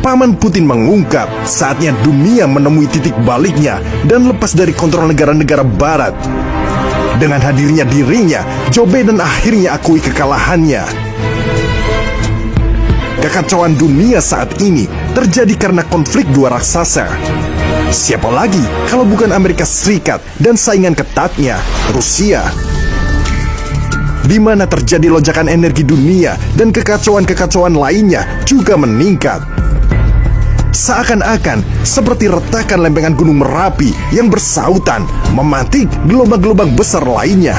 Paman Putin mengungkap saatnya dunia menemui titik baliknya dan lepas dari kontrol negara-negara barat. Dengan hadirnya dirinya, Joe Biden akhirnya akui kekalahannya. Kekacauan dunia saat ini terjadi karena konflik dua raksasa. Siapa lagi kalau bukan Amerika Serikat dan saingan ketatnya, Rusia. Di mana terjadi lonjakan energi dunia dan kekacauan-kekacauan lainnya juga meningkat. Seakan-akan seperti retakan lempengan gunung Merapi yang bersautan memantik gelombang-gelombang besar lainnya.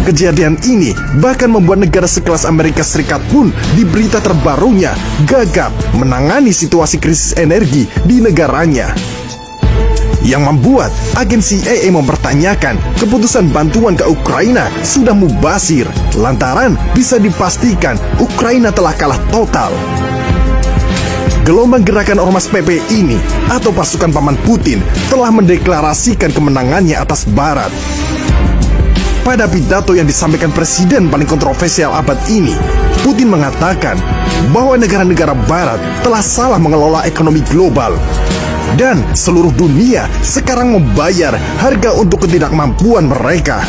Kejadian ini bahkan membuat negara sekelas Amerika Serikat pun di berita terbarunya gagap menangani situasi krisis energi di negaranya. Yang membuat agen CIA mempertanyakan keputusan bantuan ke Ukraina sudah mubazir lantaran bisa dipastikan Ukraina telah kalah total. Gelombang gerakan Ormas PP ini atau pasukan Paman Putin telah mendeklarasikan kemenangannya atas Barat. Pada pidato yang disampaikan presiden paling kontroversial abad ini, Putin mengatakan bahwa negara-negara Barat telah salah mengelola ekonomi global. Dan seluruh dunia sekarang membayar harga untuk ketidakmampuan mereka.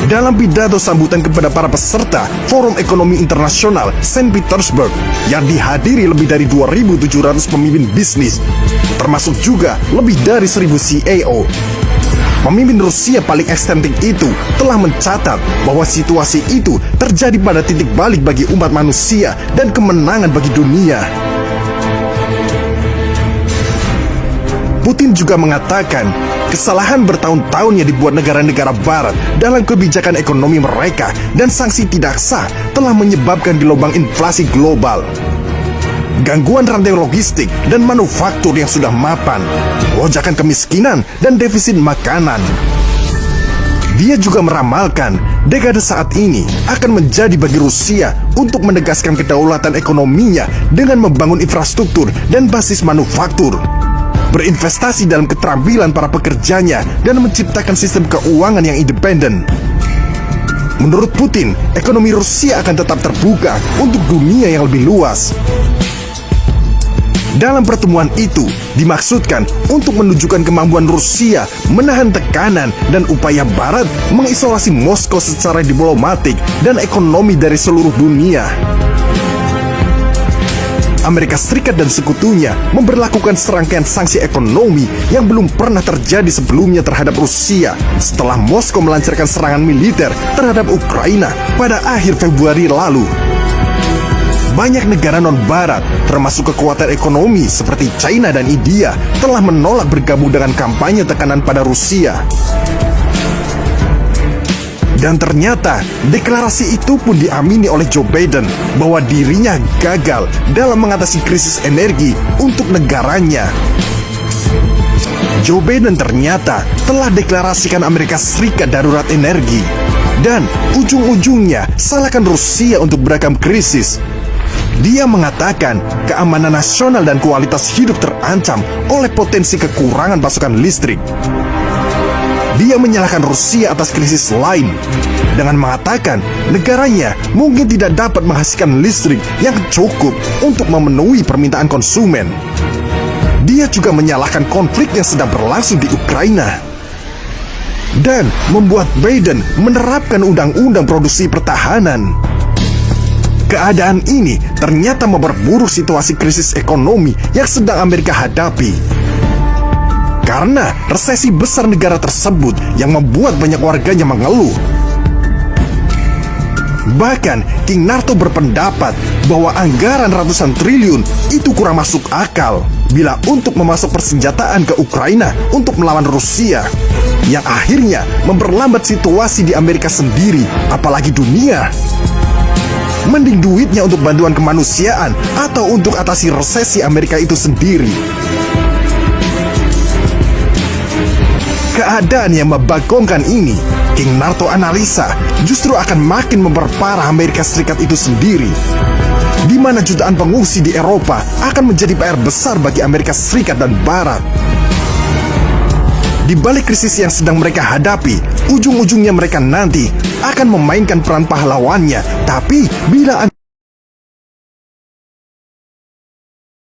Dalam pidato sambutan kepada para peserta Forum Ekonomi Internasional St. Petersburg yang dihadiri lebih dari 2.700 pemimpin bisnis, termasuk juga lebih dari 1.000 CEO, pemimpin Rusia paling ekstensif itu telah mencatat bahwa situasi itu terjadi pada titik balik bagi umat manusia dan kemenangan bagi dunia. Putin juga mengatakan kesalahan bertahun-tahun yang dibuat negara-negara barat dalam kebijakan ekonomi mereka dan sanksi tidak sah telah menyebabkan gelombang inflasi global, gangguan rantai logistik dan manufaktur yang sudah mapan, lonjakan kemiskinan dan defisit makanan. Dia juga meramalkan dekade saat ini akan menjadi bagi Rusia untuk menegaskan kedaulatan ekonominya dengan membangun infrastruktur dan basis manufaktur, berinvestasi dalam keterampilan para pekerjanya, dan menciptakan sistem keuangan yang independen. Menurut Putin, ekonomi Rusia akan tetap terbuka untuk dunia yang lebih luas. Dalam pertemuan itu, dimaksudkan untuk menunjukkan kemampuan Rusia menahan tekanan dan upaya Barat mengisolasi Moskow secara diplomatik dan ekonomi dari seluruh dunia. Amerika Serikat dan sekutunya memberlakukan serangkaian sanksi ekonomi yang belum pernah terjadi sebelumnya terhadap Rusia setelah Moskow melancarkan serangan militer terhadap Ukraina pada akhir Februari lalu. Banyak negara non-Barat, termasuk kekuatan ekonomi seperti China dan India, telah menolak bergabung dengan kampanye tekanan pada Rusia. Dan ternyata deklarasi itu pun diamini oleh Joe Biden bahwa dirinya gagal dalam mengatasi krisis energi untuk negaranya. Joe Biden ternyata telah deklarasikan Amerika Serikat darurat energi dan ujung-ujungnya salahkan Rusia untuk beragam krisis. Dia mengatakan keamanan nasional dan kualitas hidup terancam oleh potensi kekurangan pasokan listrik. Dia menyalahkan Rusia atas krisis lain dengan mengatakan negaranya mungkin tidak dapat menghasilkan listrik yang cukup untuk memenuhi permintaan konsumen. Dia juga menyalahkan konflik yang sedang berlangsung di Ukraina dan membuat Biden menerapkan undang-undang produksi pertahanan. Keadaan ini ternyata memperburuk situasi krisis ekonomi yang sedang Amerika hadapi. Karena resesi besar negara tersebut yang membuat banyak warganya mengeluh. Bahkan King Narto berpendapat bahwa anggaran ratusan triliun itu kurang masuk akal bila untuk memasok persenjataan ke Ukraina untuk melawan Rusia, yang akhirnya memperlambat situasi di Amerika sendiri, apalagi dunia. Mending duitnya untuk bantuan kemanusiaan atau untuk atasi resesi Amerika itu sendiri. Keadaan yang membagongkan ini, King Narto analisa, justru akan makin memperparah Amerika Serikat itu sendiri, di mana jutaan pengungsi di Eropa akan menjadi PR besar bagi Amerika Serikat dan Barat. Di balik krisis yang sedang mereka hadapi, ujung-ujungnya mereka nanti akan memainkan peran pahlawannya. Tapi bila